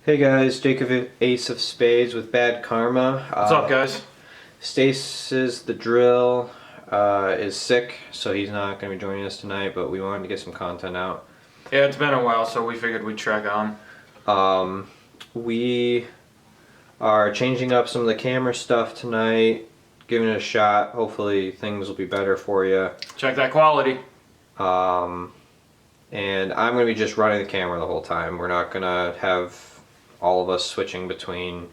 Hey guys, Jacob Ace of Spades with Bad Karma. What's up, guys? StasistheDrill is sick, so he's not going to be joining us tonight, but we wanted to get some content out. Yeah, it's been a while, so we figured we'd track on. We are changing up some of the camera stuff tonight, giving it a shot. Hopefully things will be better for you. Check that quality. And I'm going to be just running the camera the whole time. We're not going to have all of us switching between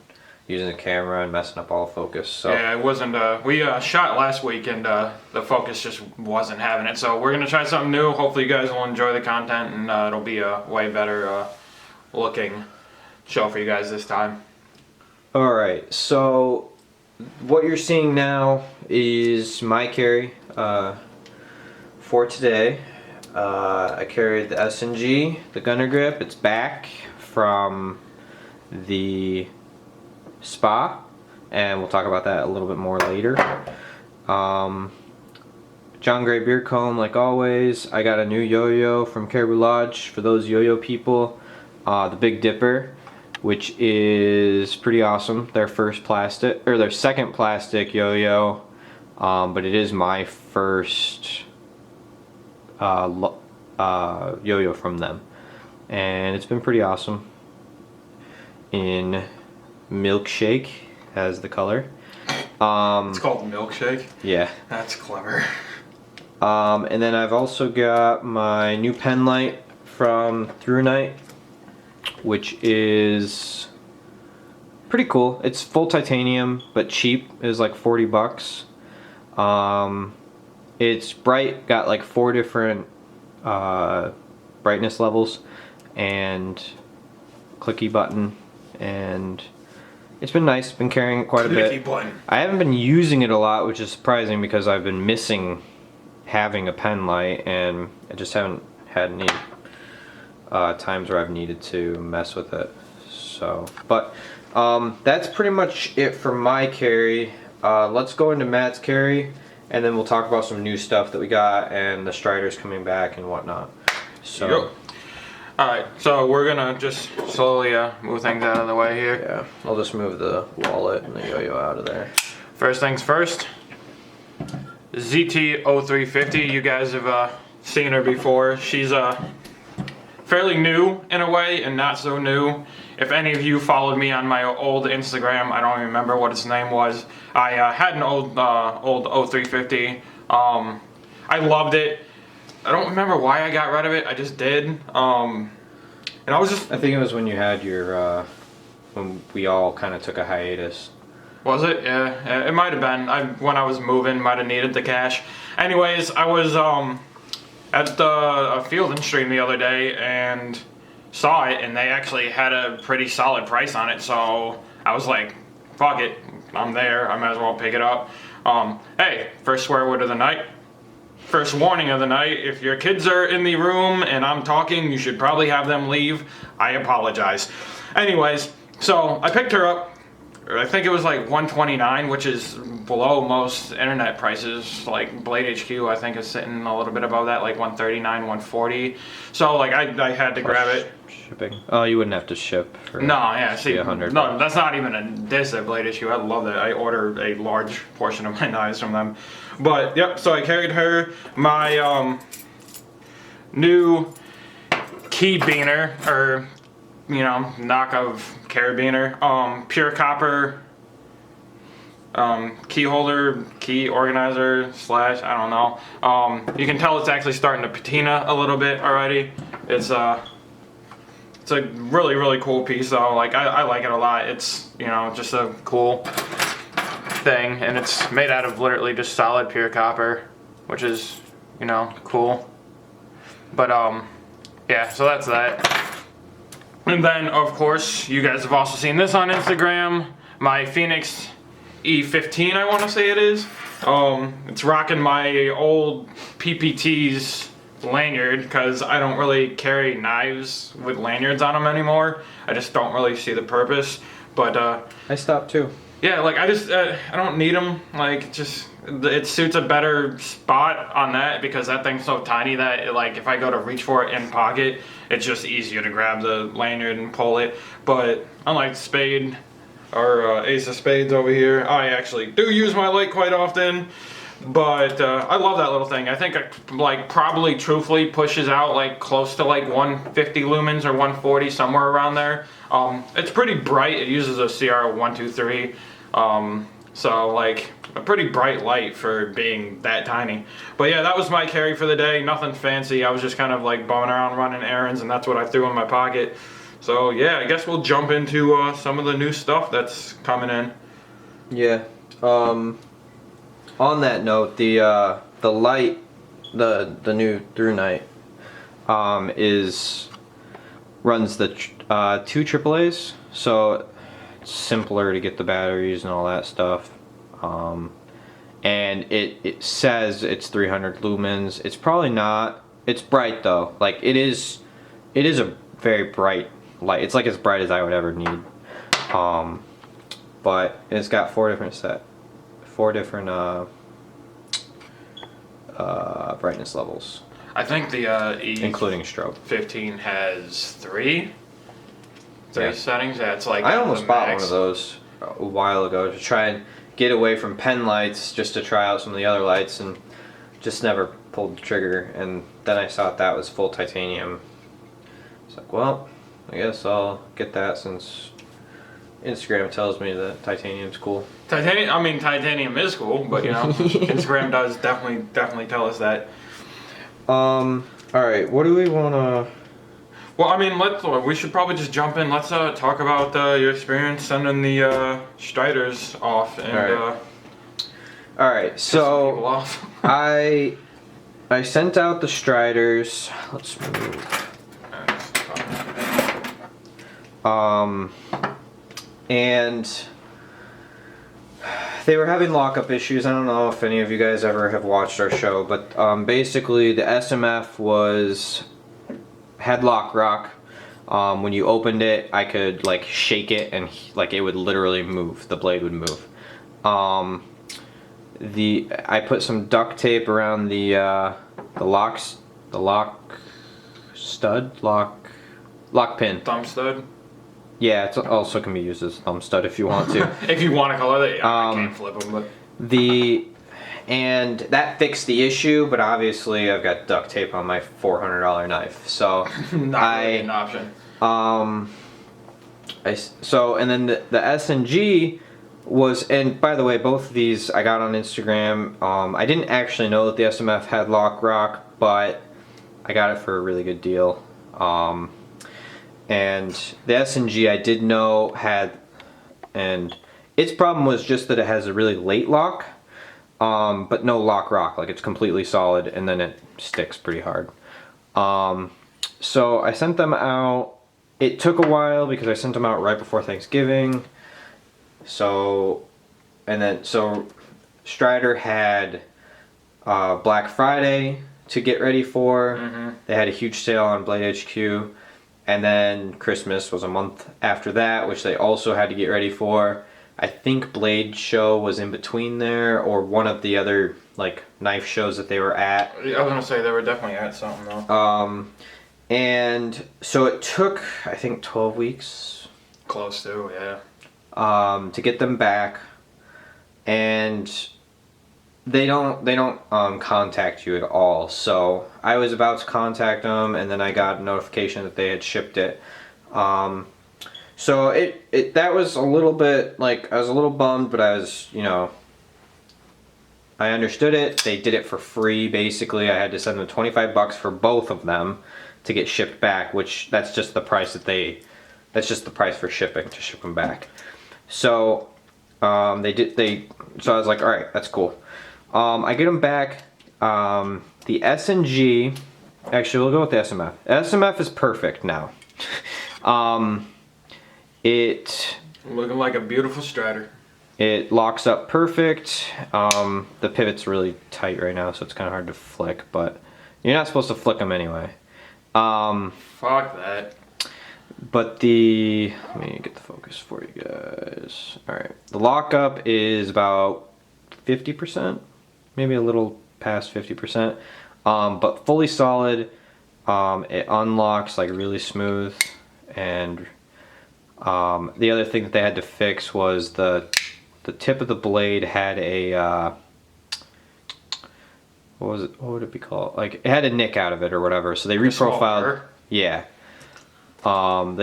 using the camera and messing up all the focus. So yeah, it wasn't. We shot last week and the focus just wasn't having it. So we're gonna try something new. Hopefully, you guys will enjoy the content and it'll be a way better looking show for you guys this time. all right, so what you're seeing now is my carry for today. I carried the SNG, the gunner grip. It's back from the spa, and we'll talk about that a little bit more later. John Gray beer comb, like always. I got a new yo-yo from Caribou Lodge for those yo-yo people. The Big Dipper, which is pretty awesome. Their first plastic, or their second plastic yo-yo, but it is my first yo-yo from them, and it's been pretty awesome. In milkshake as the color. It's called milkshake. Yeah. That's clever. And then I've also got my new pen light from Thrunite, which is pretty cool. It's full titanium but cheap. It was like 40 bucks. It's bright, got like 4 different brightness levels and clicky button, and it's been nice. Been carrying it quite a bit. Button. I haven't been using it a lot, which is surprising because I've been missing having a pen light, and I just haven't had any times where I've needed to mess with it. So, but that's pretty much it for my carry. Let's go into Matt's carry, and then we'll talk about some new stuff that we got and the Striders coming back and whatnot. So. Yep. Alright, so we're gonna just slowly move things out of the way here. Yeah, I'll just move the wallet and the yo-yo out of there. First things first, ZT0350, you guys have seen her before. She's fairly new in a way and not so new. If any of you followed me on my old Instagram, I don't even remember what its name was. I had an old 0350. I loved it. I don't remember why I got rid of it. I just did. And I was just... I think it was when you had your, when we all kind of took a hiatus. Was it? Yeah, it might have been. When I was moving, might have needed the cash. Anyways, I was at the Field and Stream the other day and saw it, and they actually had a pretty solid price on it. So I was like, fuck it, I'm there. I might as well pick it up. Hey, first swear word of the night. First warning of the night, if your kids are in the room and I'm talking, you should probably have them leave. I apologize. Anyways, so I picked her up. I think it was like $129, which is below most internet prices. Like Blade HQ, I think, is sitting a little bit above that, like $139, $140. So like I had to grab it. Shipping. Oh, you wouldn't have to ship for. No, yeah, see, $100. no, that's not even a diss at Blade HQ. I love that. I order a large portion of my knives from them. But yep, so I carried her. My new Keybiner, or knock of carabiner, pure copper key holder, key organizer / I don't know. You can tell it's actually starting to patina a little bit already. It's a really cool piece though. Like I like it a lot. It's just a cool thing, and it's made out of literally just solid pure copper, which is cool. But yeah, so that's that. And then of course you guys have also seen this on Instagram, my Fenix E15, I want to say it is. It's rocking my old PPT's lanyard because I don't really carry knives with lanyards on them anymore. I just don't really see the purpose. But I stopped too. Yeah, like I just I don't need them. Like just it suits a better spot on that because that thing's so tiny that like if I go to reach for it in pocket, it's just easier to grab the lanyard and pull it. But unlike Spade or Ace of Spades over here, I actually do use my light quite often. But I love that little thing. I think it like probably truthfully pushes out like close to like 150 lumens or 140, somewhere around there. It's pretty bright. It uses a CR123. So like a pretty bright light for being that tiny. But yeah, that was my carry for the day. Nothing fancy. I was just kind of like bumming around running errands, and that's what I threw in my pocket. So yeah, I guess we'll jump into some of the new stuff that's coming in. Yeah. On that note, the light, the new Thrunite, runs the two AAAs, so it's simpler to get the batteries and all that stuff. And it says it's 300 lumens. It's probably not. It's bright though. Like it is a very bright light. It's like as bright as I would ever need. But it's got four different brightness levels. I think the including strobe. 15 has three settings. Yeah, it's like I almost bought one of those a while ago to try and get away from pen lights, just to try out some of the other lights, and just never pulled the trigger. And then I saw that was full titanium. It's like, well, I guess I'll get that since Instagram tells me that titanium's cool. Titanium is cool, but you know, Instagram does definitely tell us that. All right, what do we want to? Well, I mean, we should probably just jump in. Let's talk about your experience sending the Striders off and. All right, so off. I sent out the Striders. Let's move. And they were having lockup issues. I don't know if any of you guys ever have watched our show, but basically the SMF had lock rock. When you opened it, I could like shake it and like it would literally move. The blade would move. I put some duct tape around the lock pin. Thumb stud. Yeah, it also can be used as thumb stud if you want to. If you want to color it, I can't flip them, but and that fixed the issue, but obviously I've got duct tape on my $400 knife, so not really an option. And then the SNG was, and by the way, both of these I got on Instagram. I didn't actually know that the SMF had lock rock, but I got it for a really good deal. And the SNG I did know had, and its problem was just that it has a really late lock, but no lock rock. Like it's completely solid, and then it sticks pretty hard. So I sent them out. It took a while because I sent them out right before Thanksgiving. So Strider had Black Friday to get ready for. Mm-hmm. They had a huge sale on Blade HQ. And then Christmas was a month after that, which they also had to get ready for. I think Blade Show was in between there, or one of the other like knife shows that they were at. I was gonna say they were definitely at something though. And so it took, I think, 12 weeks. Close to, yeah. To get them back, and they don't contact you at all. So I was about to contact them, and then I got a notification that they had shipped it. So that was a little bit like, I was a little bummed, but I was, you know, I understood it. They did it for free basically. I had to send them $25 for both of them to get shipped back, which that's just the price that that's just the price for shipping, to ship them back. So so I was like, all right, that's cool. I get them back. The SNG, actually we'll go with the SMF. SMF is perfect now. It looking like a beautiful Strider. It locks up perfect. The pivot's really tight right now, so it's kind of hard to flick, but you're not supposed to flick them anyway. Fuck that. But let me get the focus for you guys. All right, the lockup is about 50%, maybe a little past 50%, but fully solid. It unlocks like really smooth, and the other thing that they had to fix was the tip of the blade had a what would it be called? Like it had a nick out of it or whatever. So they reprofiled. Yeah. They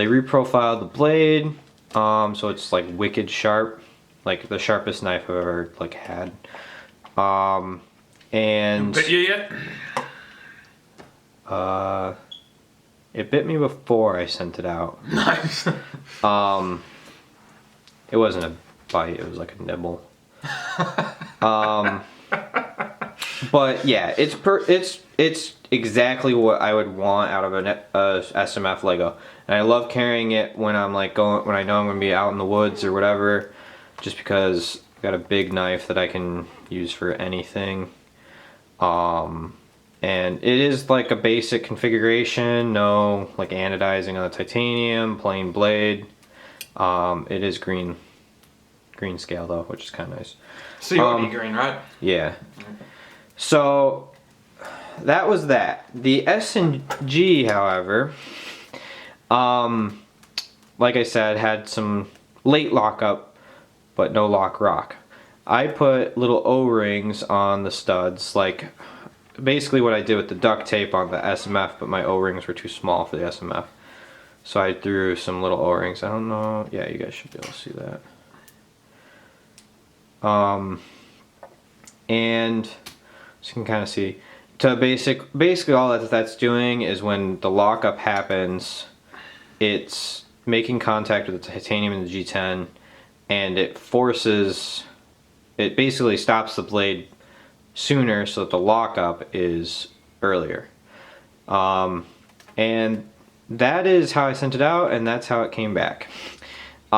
reprofiled the blade, so it's like wicked sharp, like the sharpest knife I've ever like had. And bit you yet? it bit me before I sent it out. Nice. It wasn't a bite; it was like a nibble. But yeah, it's exactly what I would want out of a SMF Lego, and I love carrying it when I'm like when I know I'm gonna be out in the woods or whatever, just because I've got a big knife that I can use for anything. And it is like a basic configuration, no like anodizing on the titanium, plain blade. It is green scale though, which is kind of nice. CLYW green, right? Yeah. So that was that. The SNG, however, like I said, had some late lockup, but no lock rock. I put little O-rings on the studs, like basically what I did with the duct tape on the SMF, but my O-rings were too small for the SMF. So I threw some little O-rings. I don't know. Yeah, you guys should be able to see that. And so you can kind of see. To basically all that that's doing is when the lockup happens, it's making contact with the titanium in the G10, and it basically stops the blade sooner so that the lockup is earlier. And that is how I sent it out, and that's how it came back. They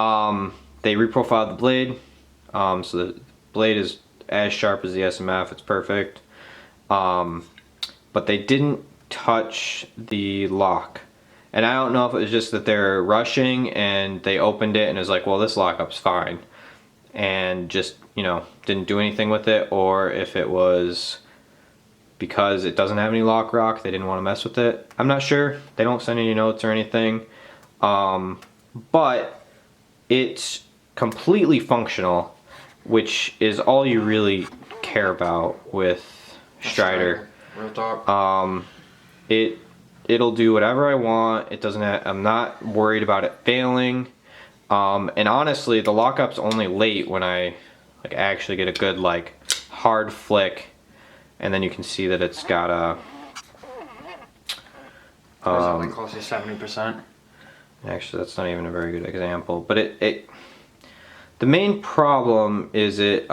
reprofiled the blade, so the blade is as sharp as the SMF. It's perfect. But they didn't touch the lock. And I don't know if it was just that they're rushing and they opened it and it was like, well, this lockup's fine, and just, you know, didn't do anything with it, or if it was because it doesn't have any lock rock, they didn't want to mess with it. I'm not sure. They don't send any notes or anything. But it's completely functional, which is all you really care about with Strider. Real talk. It'll do whatever I want. It doesn't I'm not worried about it failing. And honestly, the lockup's only late when I like actually get a good like hard flick, and then you can see that it's got a like close to 70%. Actually, that's not even a very good example, but the main problem is it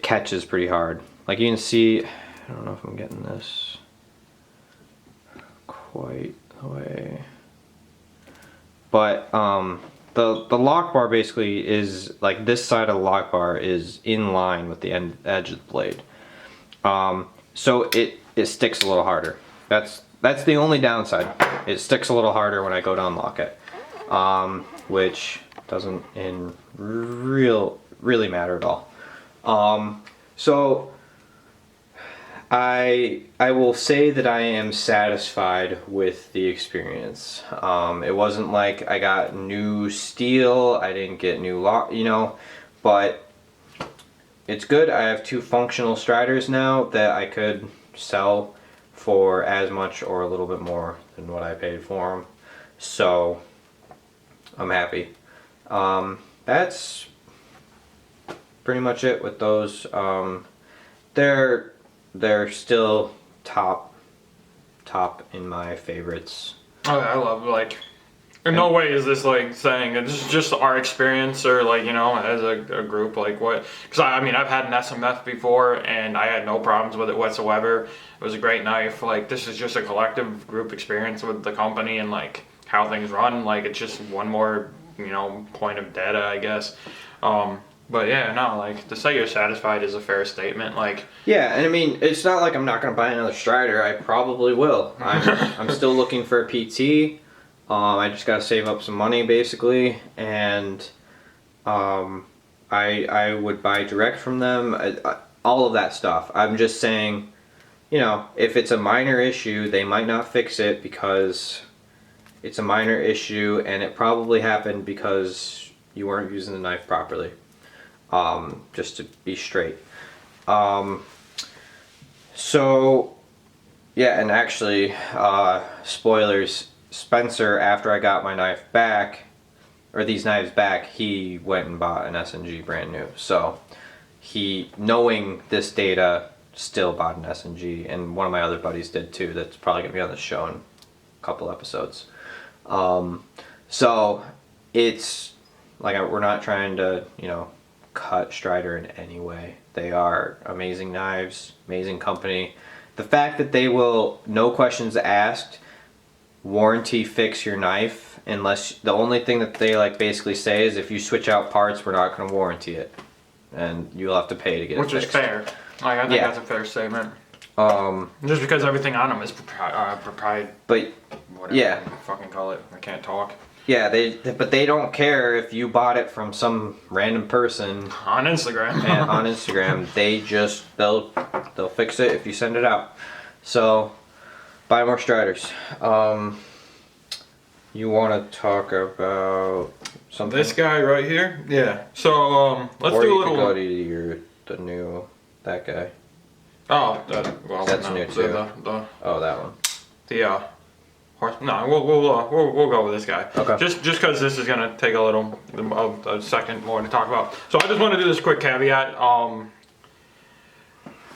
catches pretty hard. Like you can see, I don't know if I'm getting this quite the way, but the lock bar basically is like this side of the lock bar is in line with the edge of the blade, so it sticks a little harder. That's the only downside. It sticks a little harder when I go to unlock it, which doesn't really matter at all. So I will say that I am satisfied with the experience. It wasn't like I got new steel, I didn't get new lock, you know, but it's good. I have 2 functional Striders now that I could sell for as much or a little bit more than what I paid for them. So I'm happy. That's pretty much it with those. They're still top in my favorites. Oh, I love, like, in no way is this like saying this is just our experience or like, you know, as a group, like what, because I mean I've had an SMF before and I had no problems with it whatsoever. It was a great knife. Like, this is just a collective group experience with the company and like how things run. Like, it's just one more, you know, point of data, I guess. But yeah, no, like, to say you're satisfied is a fair statement. Like, yeah, and I mean, it's not like I'm not going to buy another Strider. I probably will. I'm still looking for a PT. I just got to save up some money, basically, and I would buy direct from them. All of that stuff. I'm just saying, you know, if it's a minor issue, they might not fix it because it's a minor issue, and it probably happened because you weren't using the knife properly. Just to be straight. So, yeah, and actually, spoilers, Spencer, after I got my knife back, or these knives back, he went and bought an SNG brand new. So, he, knowing this data, still bought an SNG, and one of my other buddies did too. That's probably going to be on the show in a couple episodes. So, it's, like, we're not trying to, you know, cut Strider in any way. They are amazing knives, amazing company. The fact that they will, no questions asked, warranty fix your knife, unless the only thing that they like basically say is if you switch out parts, we're not going to warranty it, and you'll have to pay to get it fixed. which is fair. Like, I think that's a fair statement. Just because everything on them is proprietary. But whatever yeah, you fucking call it. I can't talk. Yeah, but they don't care if you bought it from some random person On Instagram. and on Instagram. They just they'll fix it if you send it out. So buy more Striders. You want to talk about something? This guy right here? Yeah. So let's or do a you little. Could go to the new that guy. Oh, well, That's no, new too. The Oh, that one. Horseman. No, we'll go with this guy. Okay. Just because this is gonna take a second more to talk about. So I just want to do this quick caveat.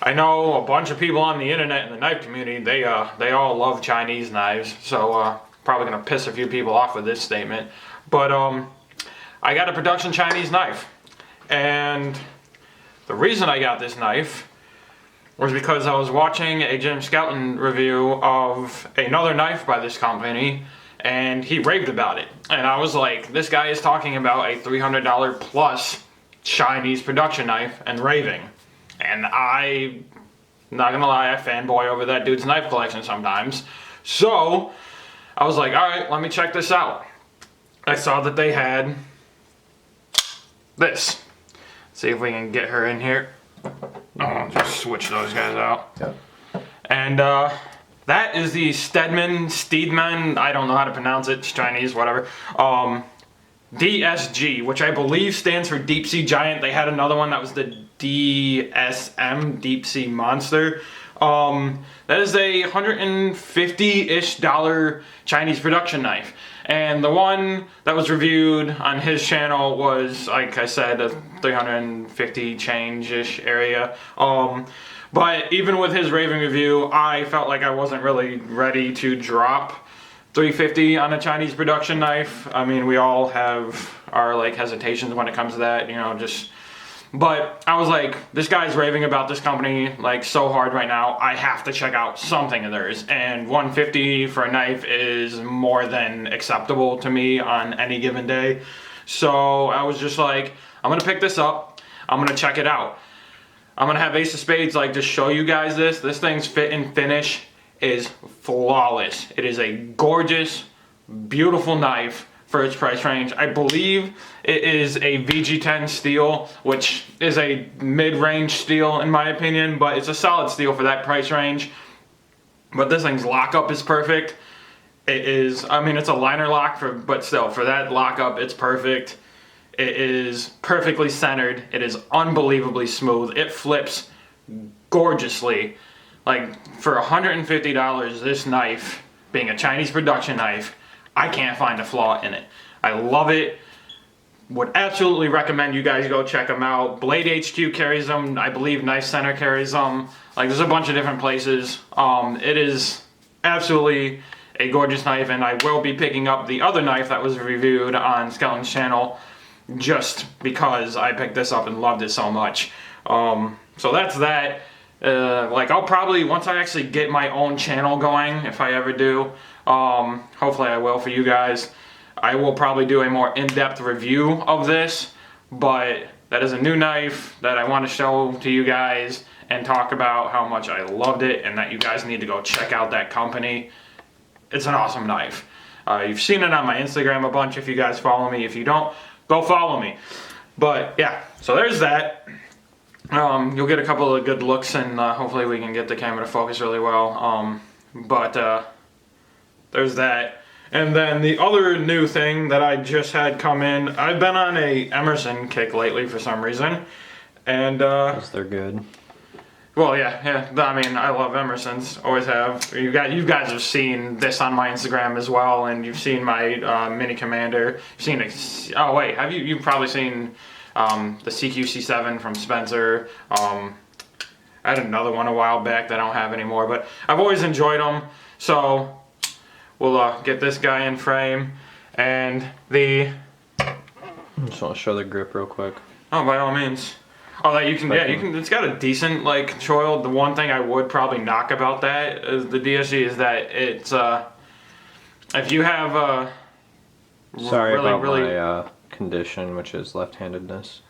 I know a bunch of people on the internet and the knife community. They all love Chinese knives. So probably gonna piss a few people off with this statement. But I got a production Chinese knife, and the reason I got this knife was because I was watching a Jim Skelton review of another knife by this company, and he raved about it. And I was like, this guy is talking about a $300 plus Chinese production knife and raving. And I'm not gonna lie, I fanboy over that dude's knife collection sometimes. So I was like, all right, let me check this out. I saw that they had this. See if we can get her in here. I'll just switch those guys out. Yeah. And that is the Stedeman, I don't know how to pronounce it, it's Chinese, whatever. DSG, which I believe stands for Deep Sea Giant. They had another one that was the DSM, Deep Sea Monster. That is a $150-ish Chinese production knife. And the one that was reviewed on his channel was, like I said, a 350 change-ish area. But even with his raving review, I felt like I wasn't really ready to drop 350 on a Chinese production knife. I mean, we all have our like hesitations when it comes to that, you know, just. But I was like, this guy's raving about this company like so hard right now, I have to check out something of theirs. And 150 for a knife is more than acceptable to me on any given day. So I was just like, I'm gonna pick this up, I'm gonna check it out. I'm gonna have Ace of Spades like just show you guys this. This thing's fit and finish is flawless. It is a gorgeous, beautiful knife for its price range. I believe it is a VG10 steel, which is a mid-range steel in my opinion, but it's a solid steel for that price range. But this thing's lockup is perfect. It is, I mean, it's a liner lock, but still, for that lockup, it's perfect. It is perfectly centered. It is unbelievably smooth. It flips gorgeously. Like, for $150, this knife, being a Chinese production knife, I can't find a flaw in it. I love it. Would absolutely recommend you guys go check them out. Blade HQ carries them. I believe Knife Center carries them. Like, there's a bunch of different places. It is absolutely a gorgeous knife, and I will be picking up the other knife that was reviewed on Skelton's channel just because I picked this up and loved it so much. So that's that. Like, I'll probably, once I actually get my own channel going, if I ever do, hopefully I will for you guys, I will probably do a more in-depth review of this. But that is a new knife that I want to show to you guys and talk about how much I loved it and that you guys need to go check out that company. It's an awesome knife. You've seen it on my Instagram a bunch if you guys follow me. If you don't, go follow me. But yeah, so there's that. You'll get a couple of good looks, and hopefully we can get the camera to focus really well. There's that. And then the other new thing that I just had come in, I've been on a Emerson kick lately for some reason. And Because they're good. well, yeah. I mean, I love Emersons. Always have. You guys have seen this on my Instagram as well, and you've seen my Mini Commander. You've seen it. Oh wait, have you? You've probably seen the CQC7 from Spencer. I had another one a while back that I don't have anymore, but I've always enjoyed them. So we'll get this guy in frame, and the. I just want to show the grip real quick. Oh, by all means. Oh, that you can, yeah, you can. It's got a decent like control. The one thing I would probably knock about that is the DSG is that it's if you have Sorry really, about really, my condition, which is left-handedness.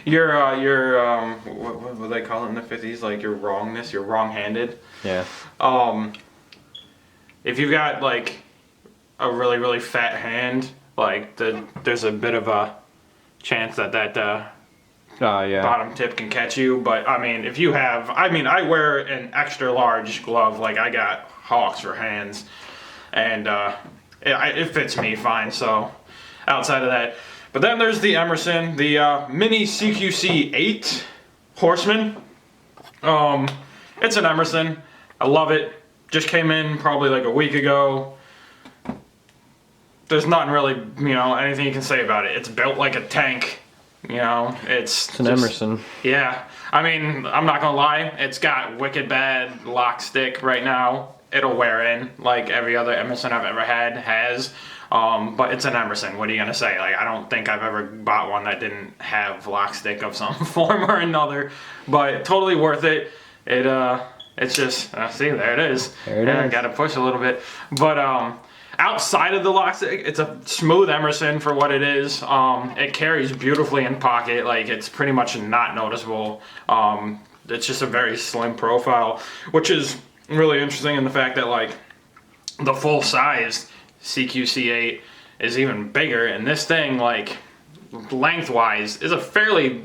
your what do they call it in the 50s? Like your wrongness, you're wrong-handed. Yeah. If you've got like a really, really fat hand, like there's a bit of a chance that Yeah. bottom tip can catch you. But I mean, if you have, I mean, I wear an extra large glove, like I got Hawks for hands, and it fits me fine. So outside of that, but then there's the Emerson, the Mini CQC8 Horseman. It's an Emerson. I love it. Just came in probably like a week ago. There's nothing really, anything you can say about it. It's built like a tank. It's an Emerson. Yeah. I mean, I'm not gonna lie, it's got wicked bad lock stick right now. It'll wear in like every other Emerson I've ever had has. But it's an Emerson. What are you gonna say? Like, I don't think I've ever bought one that didn't have lock stick of some form or another. But totally worth it. It's just see, there it is. There it is. I gotta push a little bit. But outside of the lock stick, it's a smooth Emerson for what it is. It carries beautifully in pocket. Like, it's pretty much not noticeable. It's just a very slim profile, which is really interesting in the fact that like the full size CQC8 is even bigger, and this thing, like, lengthwise is a fairly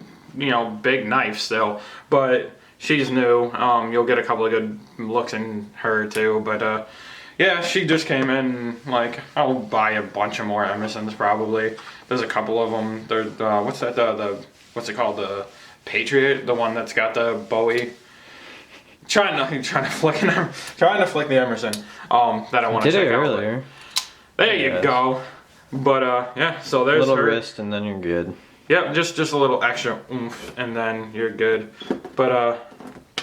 big knife still, but she's new. You'll get a couple of good looks in her too, but yeah, she just came in. Like, I'll buy a bunch of more Emersons probably. There's a couple of them. There's what's that? What's it called? The Patriot, the one that's got the Bowie. Trying to flick the Emerson. That I want to check out. Did it earlier. There you go. But yeah, so there's little her. wrist, and then you're good. Yep, just a little extra oomph, and then you're good. But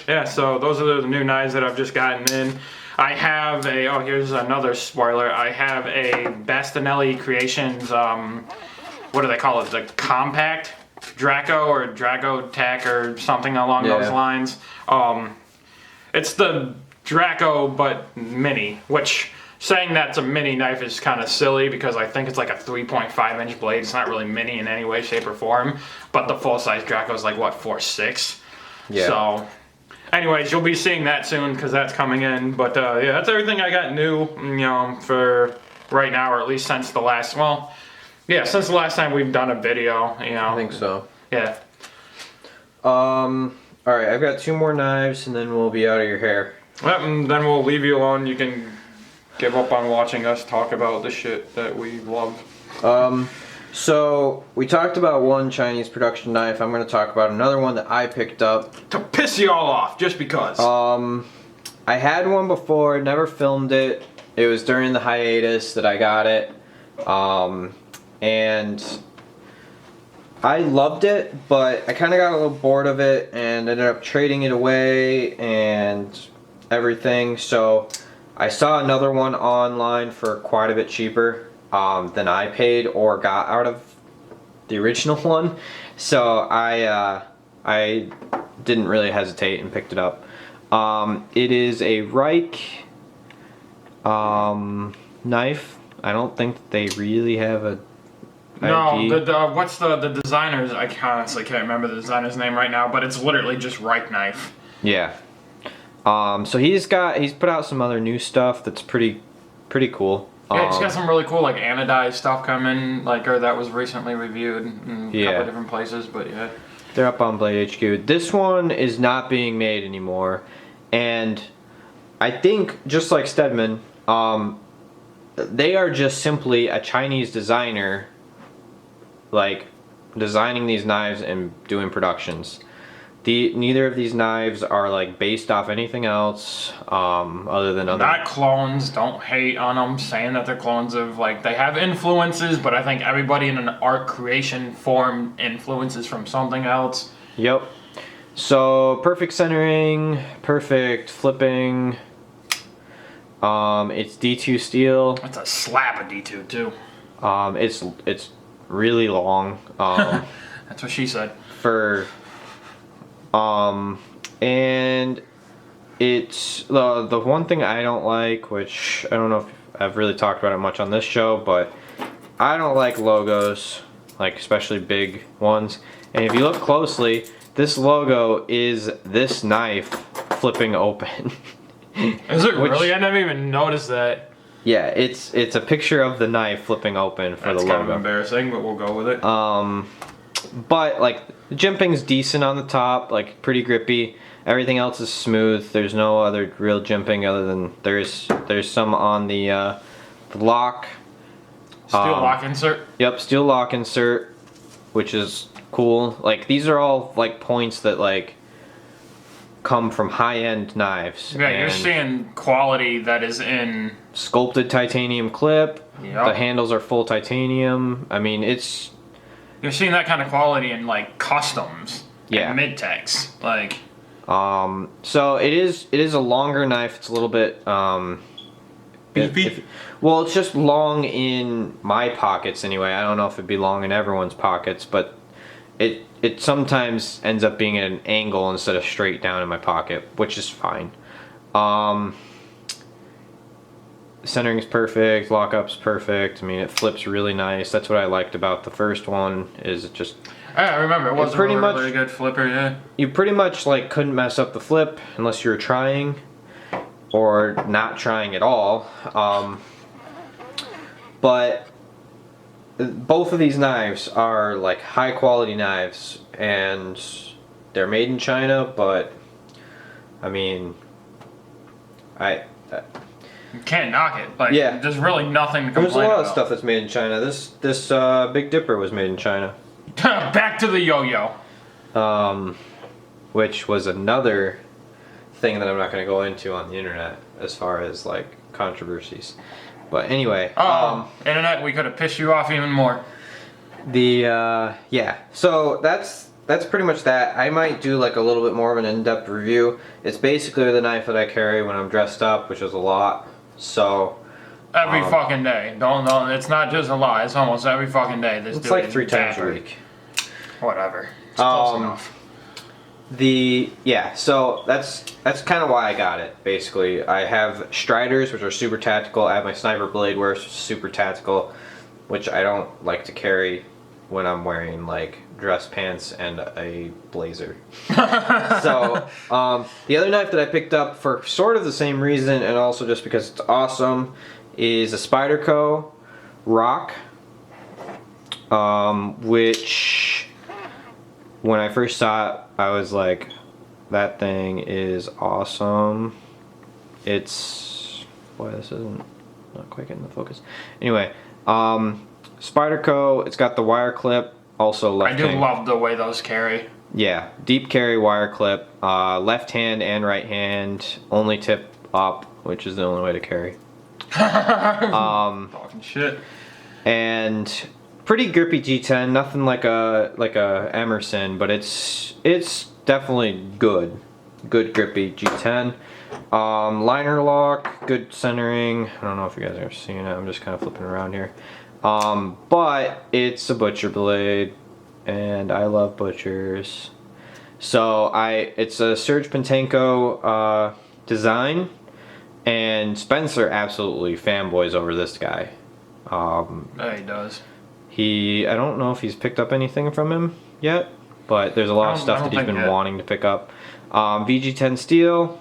yeah, so those are the new knives that I've just gotten in. I have here's another spoiler. I have a Bastinelli Creations, what do they call it? The Compact Draco or Draco Tech or something along those lines. It's the Draco but mini, which saying that's a mini knife is kind of silly because I think it's like a 3.5 inch blade. It's not really mini in any way, shape, or form. But the full size Draco is like what, 4.6? Yeah. So anyways, you'll be seeing that soon because that's coming in. But yeah, that's everything I got new, for right now, or at least since the last, since the last time we've done a video, I think so. Yeah. Alright, I've got 2 more knives and then we'll be out of your hair. Yep, and then we'll leave you alone. You can give up on watching us talk about the shit that we love. So we talked about one Chinese production knife. I'm going to talk about another one that I picked up. To piss you all off, just because. I had one before, never filmed it. It was during the hiatus that I got it. And I loved it, but I kind of got a little bored of it and ended up trading it away and everything. So I saw another one online for quite a bit cheaper than I paid or got out of the original one. So I didn't really hesitate and picked it up. It is a Reich knife. I don't think they really have a No, what's the designer's? I honestly can't remember the designer's name right now, but it's literally just Rike Knife. Yeah. So he's put out some other new stuff that's pretty cool. Yeah, he's got some really cool like anodized stuff coming, or that was recently reviewed in a couple of different places. But yeah, they're up on Blade HQ. This one is not being made anymore, and I think just like Stedeman, they are just simply a Chinese designer, like designing these knives and doing productions. Neither of these knives are like based off anything else other than other. Not clones. Don't hate on them, saying that they're clones of they have influences, but I think everybody in an art creation form influences from something else. Yep. So perfect centering, perfect flipping. It's D2 steel. It's a slab of D2 too. It's really long. That's what she said. And it's the one thing I don't like, which I don't know if I've really talked about it much on this show, but I don't like logos, especially big ones. And if you look closely, this logo is this knife flipping open. Is it really? I never even noticed that. Yeah, it's a picture of the knife flipping open for the logo. That's kind of embarrassing, but we'll go with it. But the jimping's decent on the top, pretty grippy. Everything else is smooth. There's no other real jimping other than there's some on the lock. Steel lock insert? Yep, steel lock insert, which is cool. These are all points that come from high-end knives. Yeah, you're seeing quality that is in sculpted titanium clip. Yep. The handles are full titanium. I mean, you're seeing that kind of quality in customs. Yeah. And mid-techs. So it is a longer knife. It's a little bit beefy. Well, it's just long in my pockets anyway. I don't know if it'd be long in everyone's pockets, but it sometimes ends up being at an angle instead of straight down in my pocket, which is fine. Centering's perfect, lockup's perfect. I mean, it flips really nice. That's what I liked about the first one. Is it just? I remember it was pretty much really good flipper. Yeah. You pretty much couldn't mess up the flip unless you were trying, or not trying at all. But both of these knives are high quality knives, and they're made in China. But I mean, you can't knock it. Yeah. There's really nothing to complain about. There's a lot of stuff that's made in China. This Big Dipper was made in China. Back to the yo-yo. Which was another thing that I'm not going to go into on the internet as far as controversies. But anyway. Internet, we could have pissed you off even more. Yeah. So that's pretty much that. I might do a little bit more of an in-depth review. It's basically the knife that I carry when I'm dressed up, which is a lot. So every fucking day. Don't. It's not just a lot. It's almost every fucking day. This it's dude 3 times a week. Whatever. It's close enough. So that's kind of why I got it. Basically, I have Striders, which are super tactical. I have my Sniper Blade, which is super tactical, which I don't like to carry when I'm wearing dress pants and a blazer. So the other knife that I picked up for sort of the same reason, and also just because it's awesome, is a Spyderco Roc, which when I first saw it, I was like, that thing is awesome. It's, boy, this isn't not quite getting the focus. Anyway, Spyderco, it's got the wire clip, also left hand. I do love the way those carry. Yeah, deep carry wire clip, left hand and right hand, only tip up, which is the only way to carry. Talking shit. And pretty grippy G10, nothing like a Emerson, but it's definitely good grippy G10. Liner lock, good centering. I don't know if you guys are seeing it. I'm just kind of flipping around here. But it's a butcher blade, and I love butchers. So it's a Serge Pentenko design, and Spencer absolutely fanboys over this guy. Yeah, he does. I don't know if he's picked up anything from him yet, but there's a lot of stuff that he's been wanting to pick up. VG10 steel,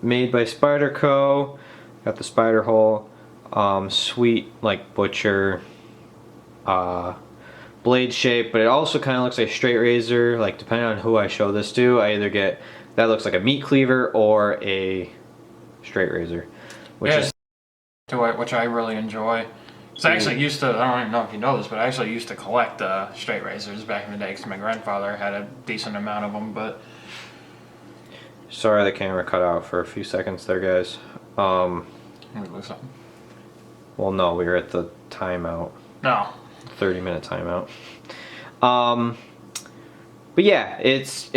made by Spyderco. Got the spider hole. Sweet, like, butcher blade shape, but it also kind of looks like a straight razor. Like, depending on who I show this to, I either get that looks like a meat cleaver or a straight razor, which is to it, which I really enjoy. So I actually used to, I don't even know if you know this, but I actually used to collect straight razors back in the day because my grandfather had a decent amount of them, but... Sorry the camera cut out for a few seconds there, guys. Let me lose something. Well, no, we were at the timeout. No. 30-minute timeout. But yeah, it's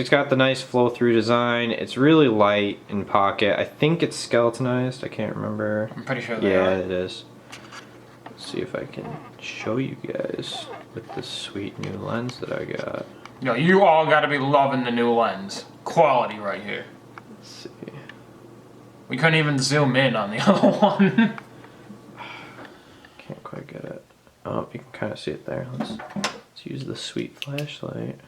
got the nice flow-through design. It's really light in pocket. I think it's skeletonized. I can't remember. I'm pretty sure they are. Yeah, it is. Let's see if I can show you guys with this sweet new lens that I got. Yo, you all gotta be loving the new lens. Quality right here. Let's see. We couldn't even zoom in on the other one. Can't quite get it. Oh, you can kind of see it there. Let's use the sweet flashlight.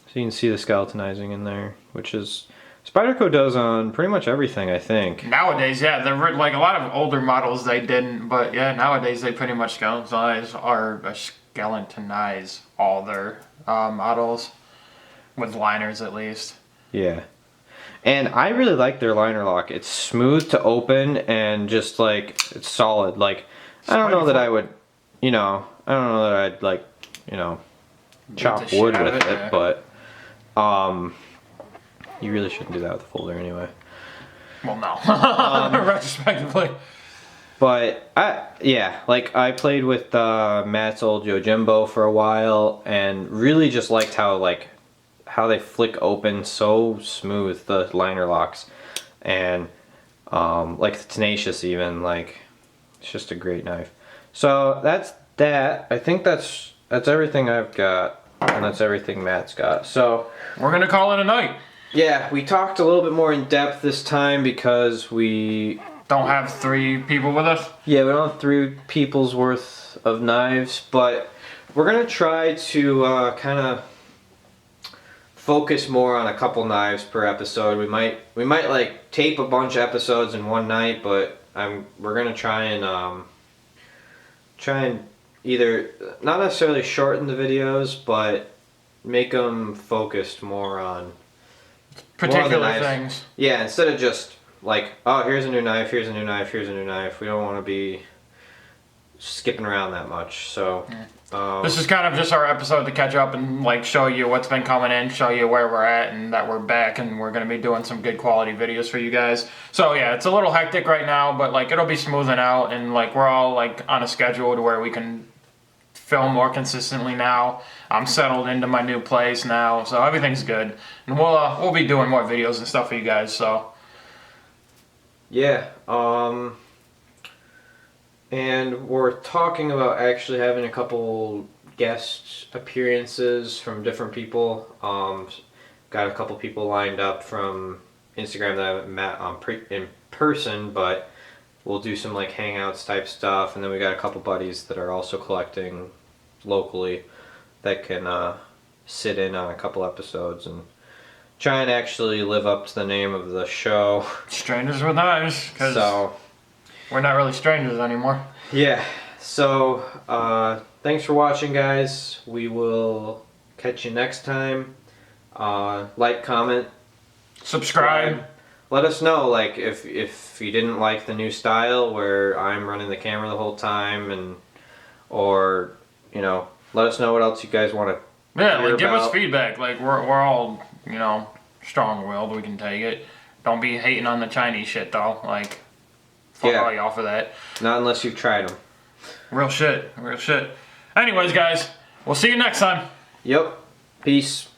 So you can see the skeletonizing in there, which is Spyderco does on pretty much everything, I think. Nowadays, yeah, they're like a lot of older models they didn't, but yeah, nowadays they pretty much skeletonize all their models with liners at least. Yeah. And I really like their liner lock. It's smooth to open and just like it's solid. Like I don't know that I would, I don't know that I'd like, chop wood with it, yeah. But you really shouldn't do that with a folder anyway. Well, no. Retrospectively. But I played with Matt's old Yojimbo for a while and really just liked how they flick open so smooth, the liner locks, and like the Tenacious even, like it's just a great knife. So that's that. I think that's everything I've got, and that's everything Matt's got. So we're gonna call it a night. Yeah, we talked a little bit more in depth this time because we don't have 3 people with us. Yeah, we don't have 3 people's worth of knives, but we're gonna try to kind of focus more on a couple knives per episode. We might like tape a bunch of episodes in one night, but we're gonna try and either not necessarily shorten the videos, but make them focused more on particular things. Yeah, instead of just like, oh, here's a new knife, here's a new knife, here's a new knife. We don't want to be skipping around that much. So this is kind of just our episode to catch up and like show you what's been coming in, show you where we're at, and that we're back, and we're going to be doing some good quality videos for you guys. So yeah, it's a little hectic right now, but like it'll be smoothing out, and like we're all like on a schedule to where we can film more consistently now. I'm settled into my new place now, so everything's good, and we'll be doing more videos and stuff for you guys. So yeah, and we're talking about actually having a couple guest appearances from different people. Got a couple people lined up from Instagram that I haven't met in person, but we'll do some like hangouts type stuff. And then we got a couple buddies that are also collecting locally that can sit in on a couple episodes and try and actually live up to the name of the show. Strangers with Knives, because so we're not really strangers anymore. Yeah, so thanks for watching, guys. We will catch you next time. Like, comment, subscribe. Let us know, like, if you didn't like the new style where I'm running the camera the whole time, or let us know what else you guys want to give us feedback. Like we're all strong-willed. We can take it. Don't be hating on the Chinese shit though. Like fuck all y'all for that. Not unless you've tried them. Real shit. Anyways, guys, we'll see you next time. Yep. Peace.